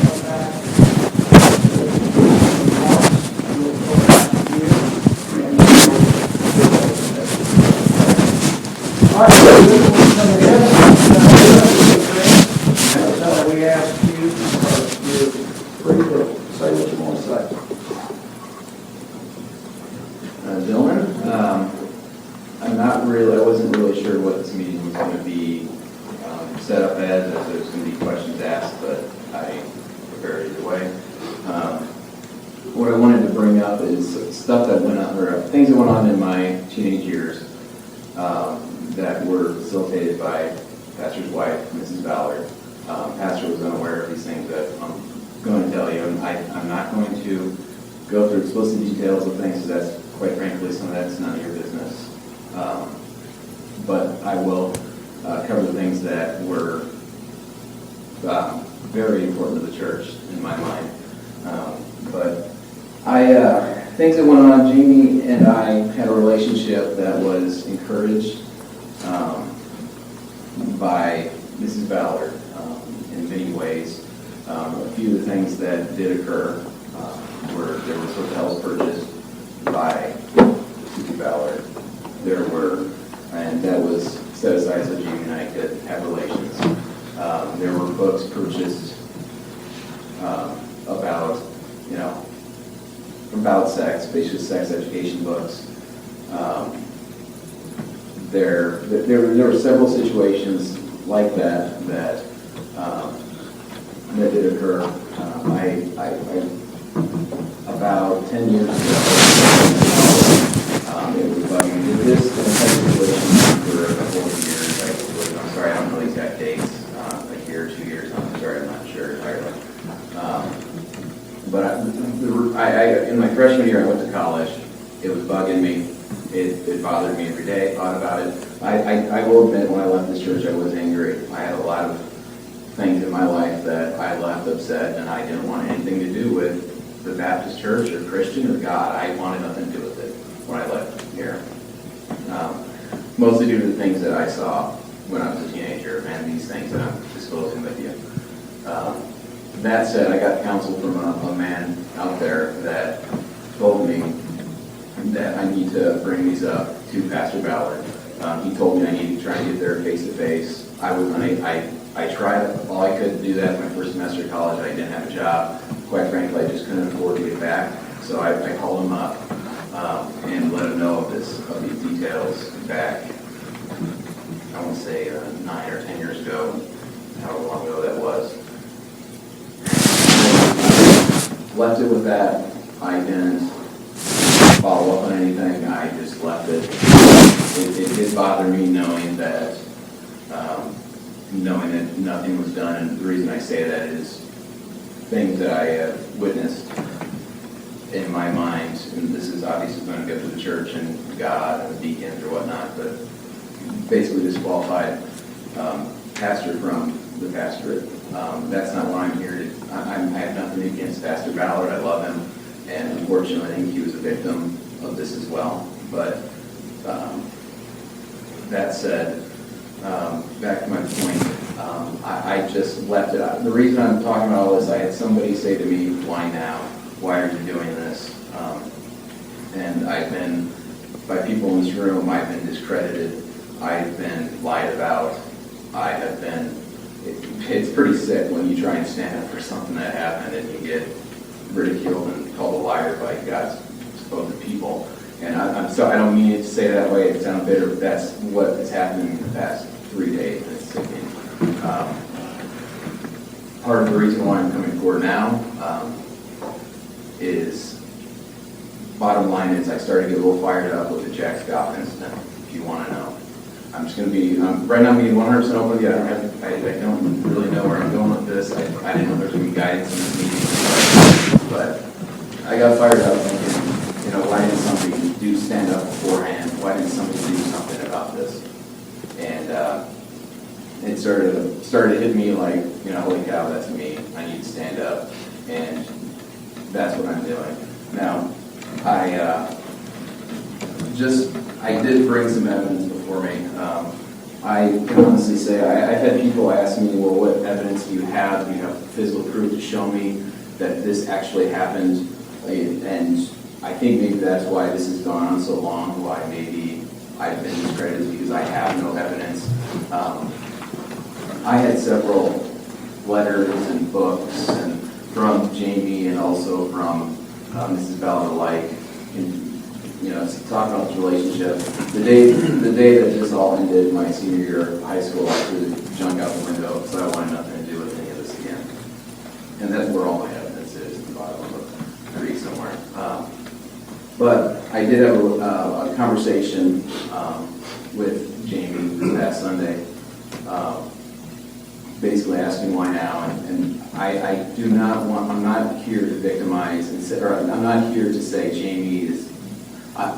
come back. We'll go back here, and all right, so we ask you, you're free to say what you want to say. Gentlemen, I wasn't really sure what this meeting was going to be set up as there's going to be questions asked, but I prepared either way. What I wanted to bring up is stuff that went on, or things that went on in my teenage years that were facilitated by Pastor's wife, Mrs. Ballard. Pastor was unaware of these things that I'm going to tell you, and I'm not going to go through explicit details of things, because that's, quite frankly, some of that's none of your business. But I will cover the things that were very important to the church in my mind. But things that went on, Jamie and I had a relationship that was encouraged by Mrs. Ballard in many ways. A few of the things that did occur were there was hotels purchased by Susie Ballard. And that was set aside so Jamie and I could have relations. There were books purchased about sex, basically sex education books. There were several situations like that did occur. About 10 years ago, it was bugging me. This type of situation for a couple of years. I'm sorry, I don't know the exact dates, a year, 2 years, I'm sorry, I'm not sure entirely. But in my freshman year, I went to college. It was bugging me. It bothered me every day, thought about it. I will admit, when I left this church, I was angry. I had a lot of things in my life that I left upset, and I didn't want anything to do with the Baptist church or Christian or God. I wanted nothing to do with it when I left here. Mostly due to the things that I saw when I was a teenager, and these things that I'm disclosing with you. That said, I got counsel from a man out there that told me that I need to bring these up to Pastor Ballard. He told me I need to try and get there face to face. I tried all I could to do that my first semester of college. I didn't have a job. Quite frankly, I just couldn't afford to get back. So I called him up and let him know of these details back, I want to say 9 or 10 years ago, however long ago that was. Left it with that. I didn't follow up on anything. I just left it. It did bother me knowing that nothing was done, and the reason I say that is things that I have witnessed in my mind, and this is obviously going to go to the church and God and the deacons or whatnot, but basically disqualified pastor from the pastorate. That's not why I'm here. I have nothing against Pastor Ballard. I love him, and unfortunately, I think he was a victim of this as well. But that said, back to my point, I just left it out. The reason I'm talking about all this, I had somebody say to me, "Why now? Why are you doing this?" And I've been, by people in this room, I've been discredited. I've been lied about. I have been. It's pretty sick when you try and stand up for something that happened and you get ridiculed and called a liar by God's supposed people. And I'm sorry, I don't mean it to say that way. It sounds bitter, but that's what has happened in the past 3 days. And it's sickening. Part of the reason why I'm coming forward now is, bottom line is, I started to get a little fired up with the Jack Scott incident, if you want to know. I'm just going to be, right now I'm being 100% open with you. I don't really know where I'm going with this. I didn't know there was going to be guidance in this meeting. But I got fired up thinking, why didn't somebody stand up beforehand? Why didn't somebody do something about this? And it started hitting me like, holy cow, that's me. I need to stand up. And that's what I'm doing. Now, I did bring some evidence before me. I can honestly say, I've had people ask me, well, what evidence do you have? Do you have physical proof to show me that this actually happened? And I think maybe that's why this has gone on so long, why maybe I've been discredited, because I have no evidence. I had several letters and books and from Jamie and also from Mrs. Ballard alike, to talk about this relationship. The day that this all ended, my senior year of high school, I threw the junk out the window because I wanted nothing to do with any of this again. And that's where all my evidence is, in the bottom of a tree somewhere. But I did have a conversation with Jamie this past Sunday, basically asking why now, and I do not want, I'm not here to victimize, I'm not here to say Jamie is,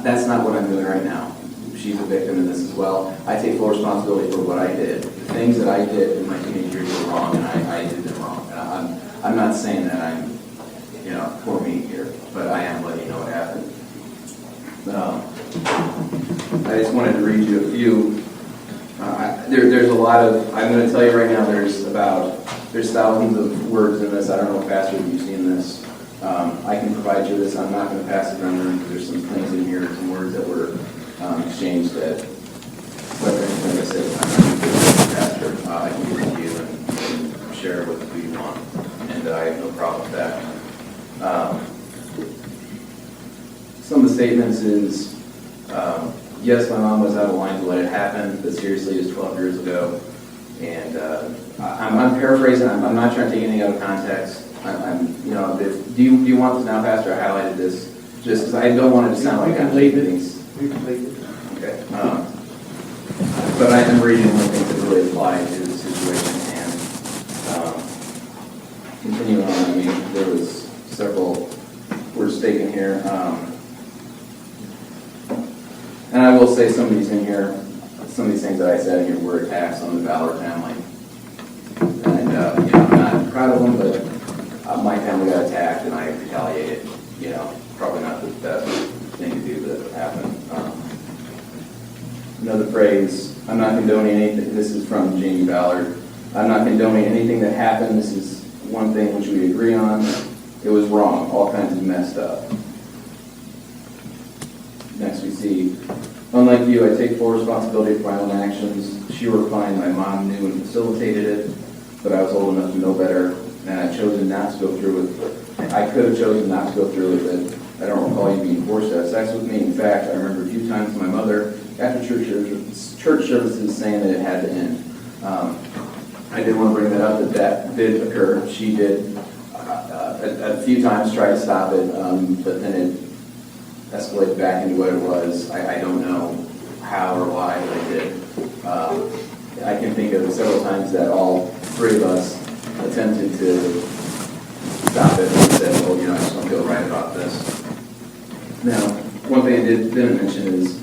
that's not what I'm doing right now. She's a victim in this as well. I take full responsibility for what I did. The things that I did in my teenage years were wrong, and I did them wrong. And I'm not saying that I'm, poor me here, but I am letting you know what happened. I just wanted to read you a few. There's a lot of, I'm going to tell you right now, there's thousands of words in this. I don't know, Pastor, if you've seen this. I can provide you this. I'm not going to pass it around the room because there's some things in here, some words that were exchanged that, but like I said, I'm not going to give it to Pastor. I can give it to you and share it with who you want, and I have no problem with that. Some of the statements is, yes, my mom was out of line to let it happen, but seriously, it was 12 years ago. And I'm paraphrasing. I'm not trying to take anything out of context. Do you want this now, Pastor? I highlighted this just because I don't want it to sound like I'm leaving things. You can leave it. Okay. But I am reading one thing that really apply to the situation. And continuing on, I mean, there was several words taken here. And I will say some of these in here, some of these things that I said in here were attacks on the Ballard family. And, I'm not proud of them, but my family got attacked and I retaliated. Probably not the best thing to do that happened. Another phrase, I'm not condoning anything. This is from Jamie Ballard. I'm not condoning anything that happened. This is one thing which we agree on. It was wrong, all kinds of messed up. Next we see, unlike you, I take full responsibility for my own actions. She worked fine, my mom knew and facilitated it, but I was old enough to know better, and I chose not to go through with it. I could have chosen not to go through with it. I don't recall you being forced to have sex with me. In fact, I remember a few times my mother, after church services, saying that it had to end. I did want to bring that up, that did occur. She did a few times try to stop it, but then it escalated back into what it was. I don't know how or why, but it did. I can think of several times that all three of us attempted to stop it and said, well, I just don't feel right about this. Now, one thing I didn't mention is,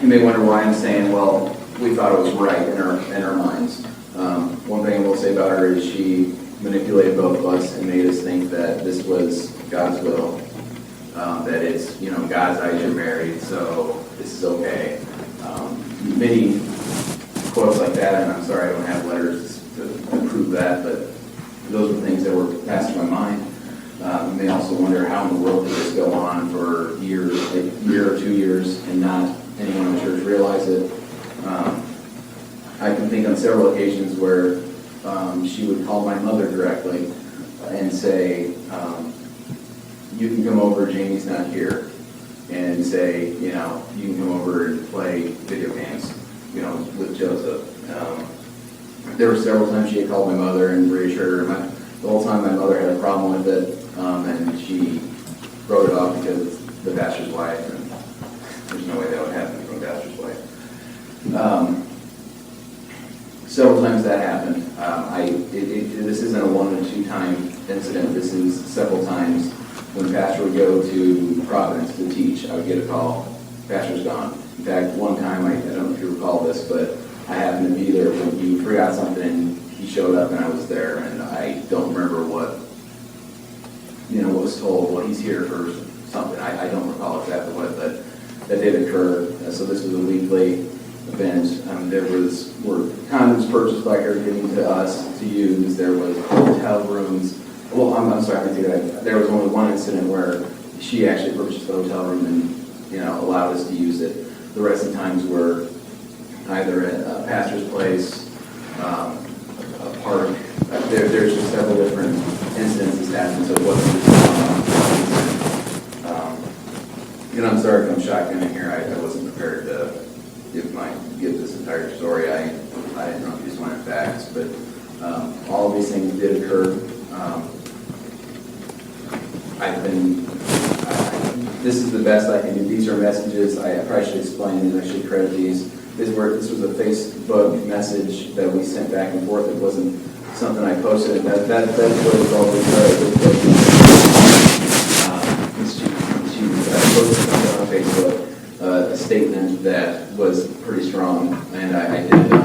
you may wonder why I'm saying, well, we thought it was right in our minds. One thing I will say about her is she manipulated both of us and made us think that this was God's will. That it's, God's eyes, you're married, so this is okay. Many quotes like that, and I'm sorry I don't have letters to prove that, but those were things that were passed through my mind. You may also wonder how in the world did this go on for years, a year or 2 years, and not anyone in the church realize it. I can think on several occasions where she would call my mother directly and say, you can come over, Jamie's not here, and say, you can come over and play video games, with Joseph. There were several times she had called my mother and reassured her. The whole time my mother had a problem with it, and she wrote it off because it's the pastor's wife, and there's no way that would happen from a pastor's wife. Several times that happened. This isn't a 1 and 2 time incident. This is several times. When the pastor would go to Providence to teach, I would get a call, pastor's gone. In fact, one time, I don't know if you recall this, but I happened to be there when he forgot something and he showed up and I was there, and I don't remember what was told. Well, he's here for something. I don't recall exactly what, but that did occur. So this was a week late. event. Were condoms purchased by her given to us to use. There was hotel rooms. Well, I'm sorry, I think there was only one incident where she actually purchased the hotel room and, allowed us to use it. The rest of the times were either at a pastor's place, a park. There's just several different incidences happening, so it wasn't just I'm sorry if I'm shotgunning here. I wasn't prepared to give this entire story. I didn't know if you just wanted facts, but all of these things did occur. This is the best I can do. These are messages. I probably should explain these. I should credit these. This was a Facebook message that we sent back and forth. It wasn't something I posted. That's what was all this. I posted something on Facebook, a statement that was pretty strong, and I did it on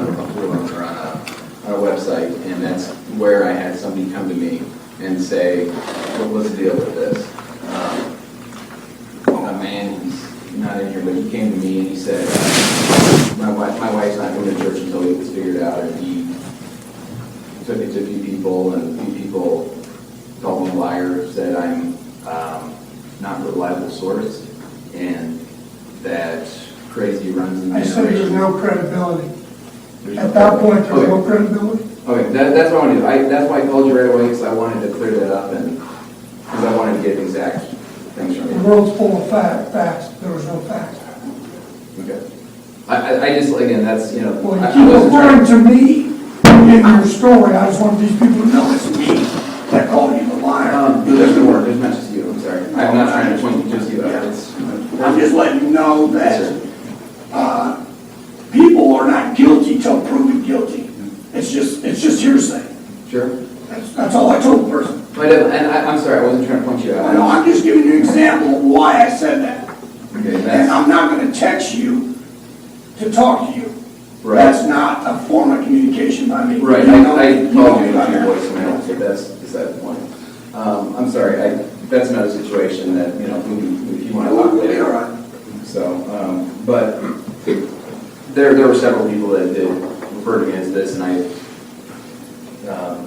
a website, and that's where I had somebody come to me and say, what's the deal with this? A man, he's not in here, but he came to me and he said, my wife's not going to church until it was figured out, and he took it to a few people, and a few people called me a liar, said I'm not a reliable source, and that crazy runs in I generations. said there's no credibility. At that point, there's no credibility. Okay, that's what I want to do. That's why I called you right away, because I wanted to clear that up, and because I wanted to get exact things from The you. world's full of facts. There was no facts. Okay. I just, again, that's, Well, I you keep wasn't trying referring to me in your story. I just want these people to know it's me that called you the liar. There's more. There's not just you. I'm sorry. I'm not trying to point just you out. I'm just letting you know that people are not guilty till proven guilty. It's just hearsay. Sure. That's all I told the person. I'm sorry. I wasn't trying to point you out. No, I'm just giving you an example of why I said that. Okay. And I'm not going to text you to talk to you. Right. That's not a form of communication by me. Right. I called you on your voicemail, so that's beside the point. I'm sorry. That's another situation that, if you want to talk later. All right. So, but there were several people that did refer against this, and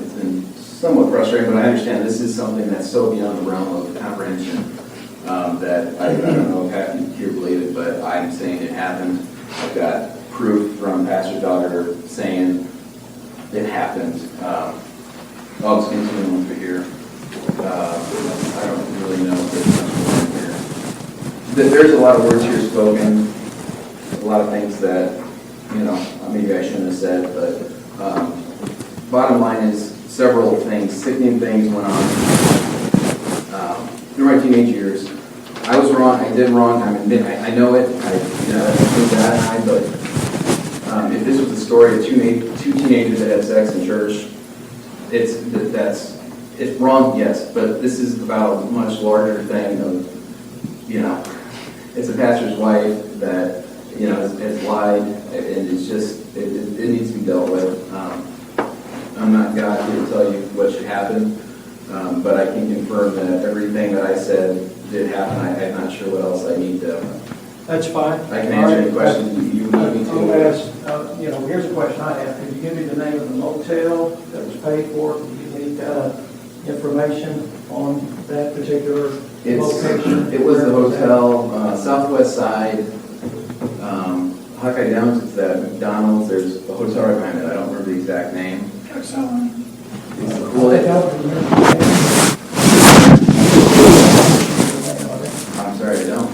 it's been somewhat frustrating, but I understand this is something that's so beyond the realm of comprehension that I don't know if half you here believe it, but I'm saying it happened. I've got proof from Pastor's daughter saying it happened. I'll just continue on through here. I don't really know if there's much more in here. There's a lot of words here spoken, a lot of things that, maybe I shouldn't have said, but bottom line is several things, sickening things went on. Through my teenage years, I was wrong, I did wrong, I know it, but if this was a story of two teenagers that had sex in church, it's wrong, yes, but this is about a much larger thing of, it's a pastor's wife that, has lied, and it's just, it needs to be dealt with. I'm not God here to tell you what should happen, but I can confirm that everything that I said did happen. I'm not sure what else I need to. That's fine. I can answer any questions you need me I'll to. ask, here's a question I have. Could you give me the name of the motel that was paid for? Do you need information on that particular location? It was the hotel, southwest side, Hawkeye Downs, it's that McDonald's. There's a hotel right behind it. I don't remember the exact name. It's cool. I'm sorry, I don't.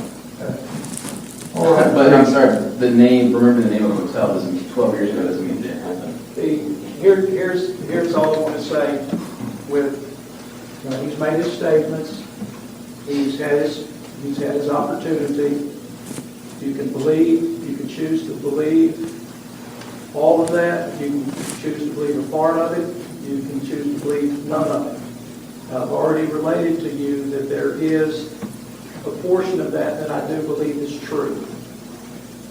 All right. But I'm sorry, remember the name of the hotel doesn't mean 12 years ago doesn't mean it didn't happen. Here's all I want to say with, he's made his statements, he's had his opportunity. You can believe, you can choose to believe all of that, you can choose to believe a part of it, you can choose to believe none of it. I've already related to you that there is a portion of that I do believe is true.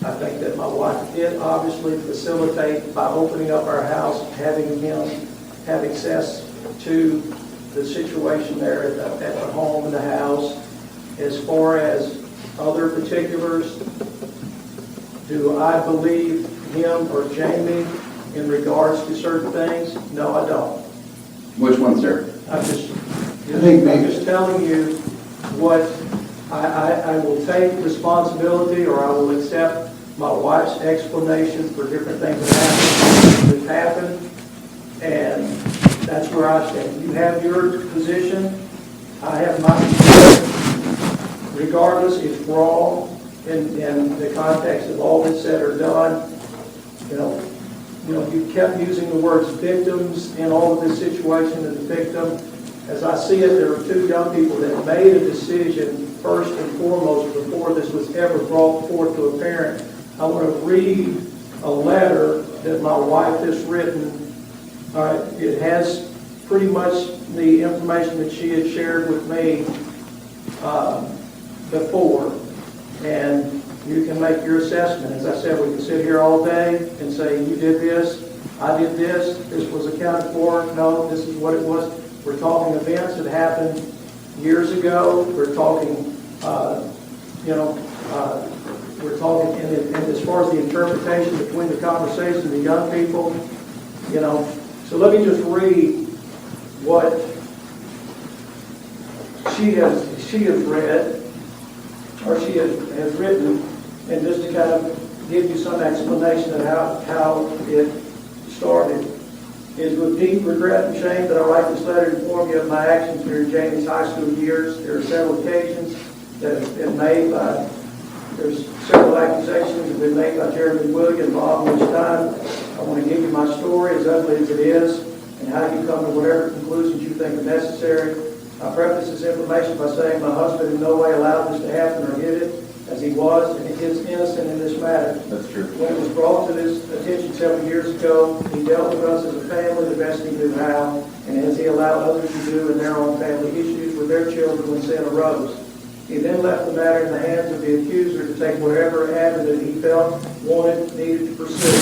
I think that my wife did obviously facilitate by opening up our house, having him have access to the situation there at the home and the house. As far as other particulars, do I believe him or Jamie in regards to certain things? No, I don't. Which one, sir? I'm just telling you what I will take responsibility, or I will accept my wife's explanation for different things that happened, and that's where I stand. You have your position, I have my position. Regardless, it's wrong in the context of all that's said or done. You kept using the words victims in all of this situation as a victim. As I see it, there were two young people that made a decision first and foremost before this was ever brought forth to a parent. I want to read a letter that my wife has written. It has pretty much the information that she had shared with me before, and you can make your assessment. As I said, we can sit here all day and say, you did this, I did this was accounted for, no, this is what it was. We're talking events that happened years ago. We're talking, we're talking, and as far as the interpretation between the conversation, the young people, so let me just read what she has read, or she has written, and just to kind of give you some explanation of how it started. It is with deep regret and shame that I write this letter to inform you of my actions during Jamie's high school years. There are several occasions that have been made by, there's several accusations that have been made by Jeremy Williams, Bob, which time I want to give you my story, as ugly as it is, and how you come to whatever conclusions you think are necessary. I preface this information by saying my husband in no way allowed this to happen or hid it, as he was, and he is innocent in this matter. That's true. When it was brought to his attention several years ago, he dealt with us as a family the best he knew how, and as he allowed others to do in their own family issues with their children when sin arose. He then left the matter in the hands of the accuser to take whatever avenue he felt, wanted, needed to pursue.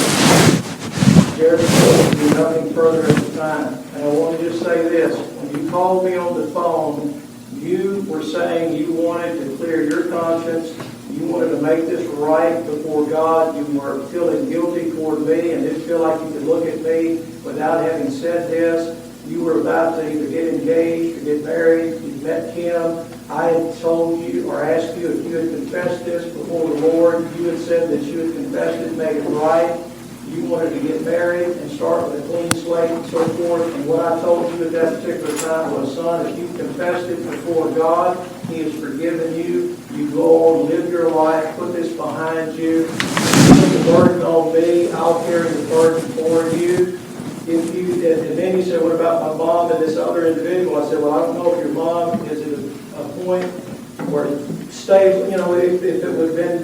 Jeremy told me to do nothing further at the time. And I want to just say this. When you called me on the phone, you were saying you wanted to clear your conscience. You wanted to make this right before God. You were feeling guilty toward me and didn't feel like you could look at me without having said this. You were about to either get engaged or get married. You met Kim. I had told you or asked you if you had confessed this before the Lord. You had said that you had confessed it, made it right. You wanted to get married and start with a clean slate and so forth. And what I told you at that particular time was, son, if you confessed it before God, He has forgiven you. You go on, live your life, put this behind you. Put the burden on me. I'll carry the burden for you. And then he said, what about my mom and this other individual? I said, well, I don't know if your mom is at a point where stable, if it would have been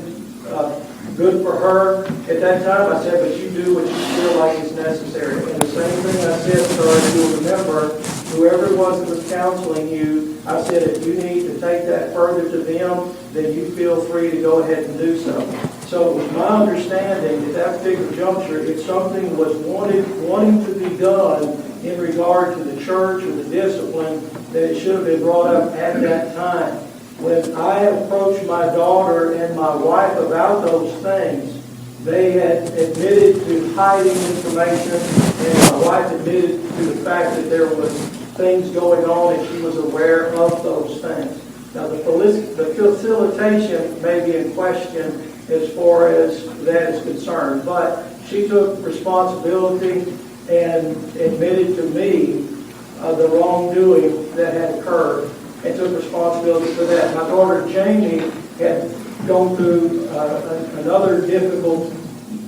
good for her at that time. I said, but you do what you feel like is necessary. And the same thing I said, sir, if you'll remember, whoever it was that was counseling you, I said, if you need to take that further to them, then you feel free to go ahead and do so. So it was my understanding at that particular juncture, if something was wanting to be done in regard to the church or the discipline, that it should have been brought up at that time. When I approached my daughter and my wife about those things, they had admitted to hiding information, and my wife admitted to the fact that there was things going on and she was aware of those things. Now the facilitation may be in question as far as that is concerned, but she took responsibility and admitted to me the wrongdoing that had occurred and took responsibility for that. My daughter Jamie had gone through another difficult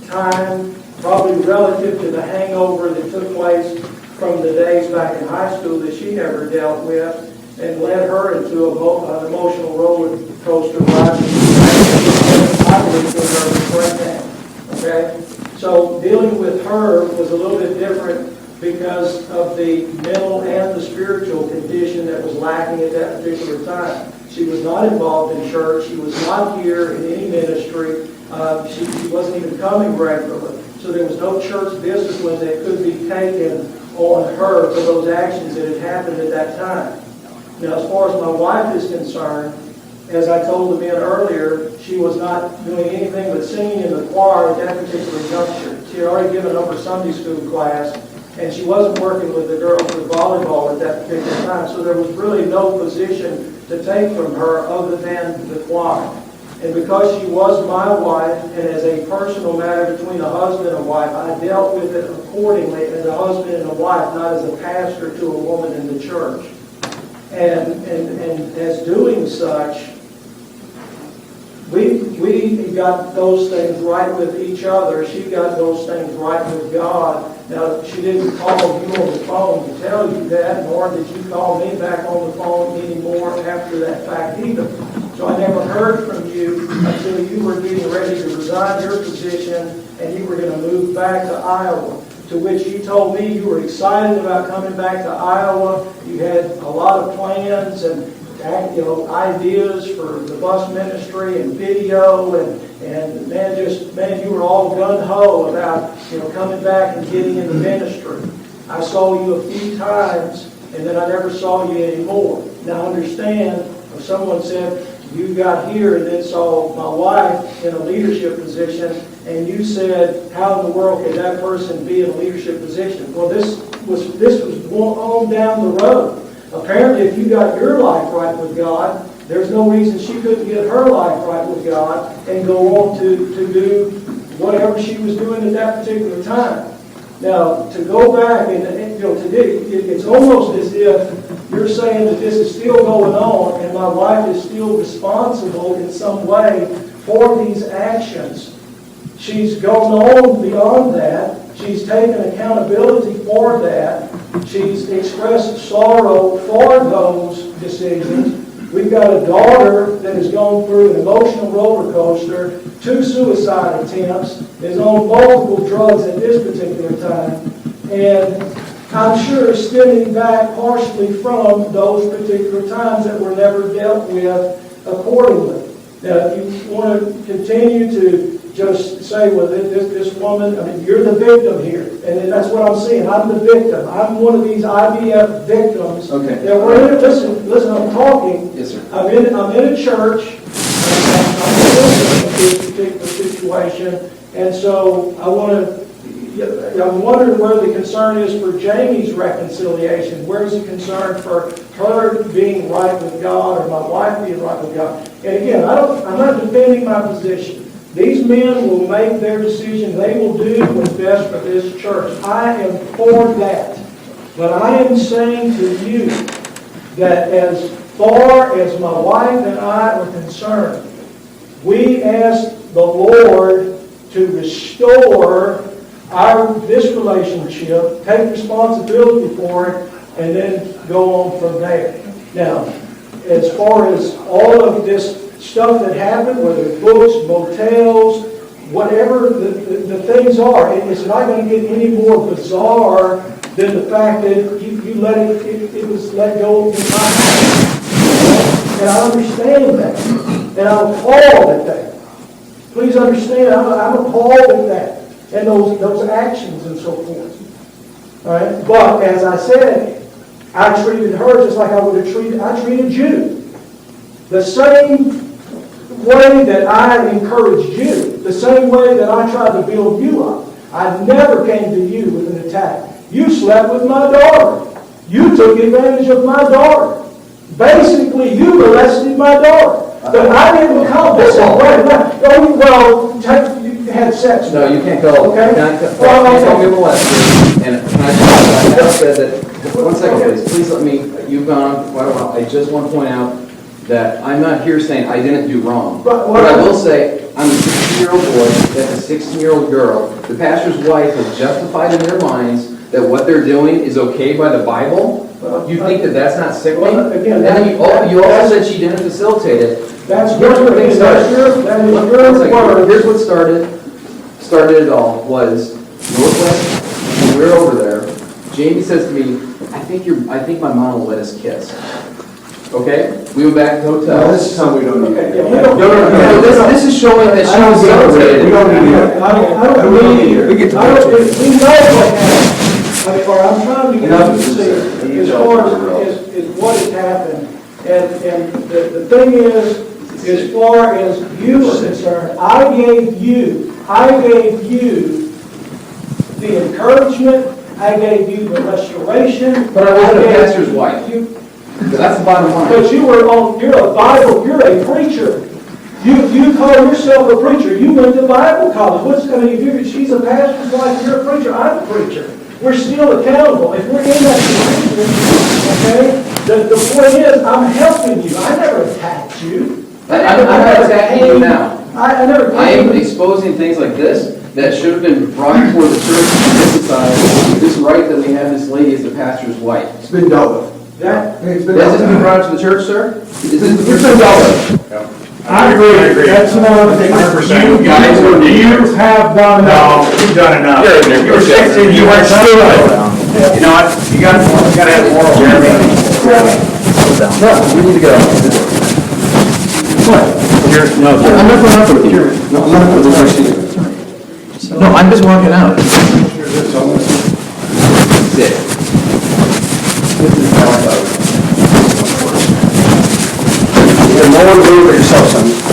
time, probably relative to the hangover that took place from the days back in high school that she never dealt with, and led her into an emotional roller coaster ride. I believe was her breakdown. Okay? So dealing with her was a little bit different because of the mental and the spiritual condition that was lacking at that particular time. She was not involved in church. She was not here in any ministry. She wasn't even coming regularly. So there was no church discipline that could be taken on her for those actions that had happened at that time. Now, as far as my wife is concerned, as I told the men earlier, she was not doing anything but singing in the choir at that particular juncture. She had already given up her Sunday school class, and she wasn't working with the girls for volleyball at that particular time, so there was really no position to take from her other than the choir. And because she was my wife, and as a personal matter between a husband and wife, I dealt with it accordingly as a husband and a wife, not as a pastor to a woman in the church. And as doing such, we got those things right with each other. She got those things right with God. Now, she didn't call you on the phone to tell you that, nor did you call me back on the phone anymore after that fact either. So I never heard from you until you were getting ready to resign your position and you were going to move back to Iowa, to which you told me you were excited about coming back to Iowa. You had a lot of plans and ideas for the bus ministry and video, and man, you were all gun-ho about, coming back and getting in the ministry. I saw you a few times, and then I never saw you anymore. Now understand, if someone said, you got here and then saw my wife in a leadership position, and you said, how in the world could that person be in a leadership position? Well, this was on down the road. Apparently, if you got your life right with God, there's no reason she couldn't get her life right with God and go on to do whatever she was doing at that particular time. Now, to go back and today, it's almost as if you're saying that this is still going on and my wife is still responsible in some way for these actions. She's gone on beyond that. She's taken accountability for that. She's expressed sorrow for those decisions. We've got a daughter that has gone through an emotional roller coaster, 2 suicide attempts, is on multiple drugs at this particular time, and I'm sure stemming back partially from those particular times that were never dealt with accordingly. Now, if you want to continue to just say, well, this woman, you're the victim here. And that's what I'm saying. I'm the victim. I'm one of these IVF victims. Okay. That we're in. Listen, I'm talking. Yes, sir. I'm in a church. I'm in this particular situation. And so I'm wondering where the concern is for Jamie's reconciliation. Where is the concern for her being right with God or my wife being right with God? And again, I'm not defending my position. These men will make their decision. They will do what's best for this church. I am for that. But I am saying to you that as far as my wife and I are concerned, we ask the Lord to restore this relationship, take responsibility for it, and then go on from there. Now, as far as all of this stuff that happened, whether it's books, motels, whatever the things are, it's not going to get any more bizarre than the fact that you let it was let go in my house. And I understand that. And I'm appalled at that. Please understand, I'm appalled at that. And those actions and so forth. All right? But as I said, I treated her just like I would have treated you. The same way that I encouraged you, the same way that I tried to build you up. I never came to you with an attack. You slept with my daughter. You took advantage of my daughter. Basically, you molested my daughter. But I didn't come this way. You had sex. No, you can't go. Okay. Can't call me a molester. And I just said that. One second, please let me. You've gone on quite a while. I just want to point out that I'm not here saying I didn't do wrong. But I will say, I'm a 16-year-old boy, that's a 16-year-old girl. The pastor's wife has justified in their minds that what they're doing is okay by the Bible. You think that that's not sickening? Well, again, and then you also said she didn't facilitate it. That's Here's where things started. Here's what started it all was Northwest. When we were over there, Jamie says to me, I think my mom will let us kiss. Okay? We went back to the hotel. No, this is something we don't need. Okay, No. This is showing that she was celebrated. We don't need it. I don't believe. We get to We know that. what happened. I'm trying to get you to see as far as what has happened. And the thing is, As far as you are concerned, I gave you the encouragement, I gave you the restoration. But I wasn't a gave pastor's wife. you- That's the bottom line. But you're a Bible, you're a preacher. You call yourself a preacher. You went to Bible college. If she's a pastor's wife, you're a preacher, I'm a preacher. We're still accountable. If we're in that position, okay, the point is, I'm helping you. I never attacked you. I'm not attacking you now. I never I am came. exposing things like this that should have been brought before the church and this society. This right that we have this lady as the pastor's wife. It's been dealt with. That, It's been Has dealt this been with. brought to the church, sir? Is this the It's been dealt with. I agree, that's another thing. 100%. You have done No, enough. you've done enough. You're 16, you weren't stupid. You know what, you gotta have moral, Jeremy. No, we need to go. What? No, I'm not going out for the hearing. No, I'm not for the question. no, I'm just walking out. Sit. You're more worried about yourself, son.